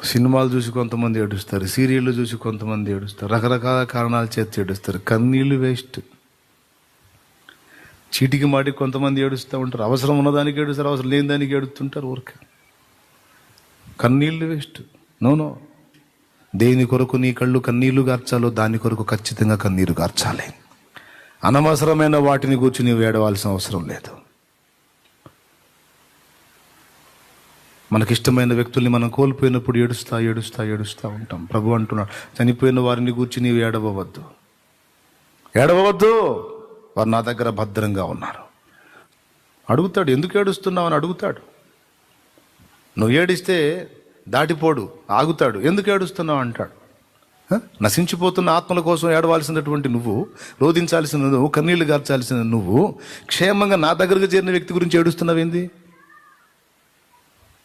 సినిమాలు చూసి కొంతమంది ఏడుస్తారు, సీరియళ్ళు చూసి కొంతమంది ఏడుస్తారు, రకరకాల కారణాల చేత ఏడుస్తారు. కన్నీళ్ళు వేస్ట్. చీటికి మాటికి కొంతమంది ఏడుస్తూ ఉంటారు. అవసరం ఉన్నదానికి ఏడుస్తారు, అవసరం లేని దానికి ఏడుస్తుంటారు. ఊరికే కన్నీళ్ళు వేస్ట్. నో. దేని కొరకు నీ కళ్ళు కన్నీళ్లు గార్చాలో దాని కొరకు ఖచ్చితంగా కన్నీరు గార్చాలి. అనవసరమైన వాటిని కూర్చి నీవు ఏడవాల్సిన అవసరం లేదు. మనకిష్టమైన వ్యక్తుల్ని మనం కోల్పోయినప్పుడు ఏడుస్తూ ఉంటాం. ప్రభు అంటున్నాడు, చనిపోయిన వారిని కూర్చి నీవు ఏడవవద్దు. వారు నా దగ్గర భద్రంగా ఉన్నారు. అడుగుతాడు, ఎందుకు ఏడుస్తున్నావు అని అడుగుతాడు. నువ్వు ఏడిస్తే దాటిపోడు, ఆగుతాడు. ఎందుకు ఏడుస్తున్నావు అంటాడు. నశించిపోతున్న ఆత్మల కోసం ఏడవాల్సినటువంటి నువ్వు, రోధించాల్సిన నువ్వు, కన్నీళ్లు గార్చాల్సిన నువ్వు, క్షేమంగా నా దగ్గరకు చేరిన వ్యక్తి గురించి ఏడుస్తున్నావేంది?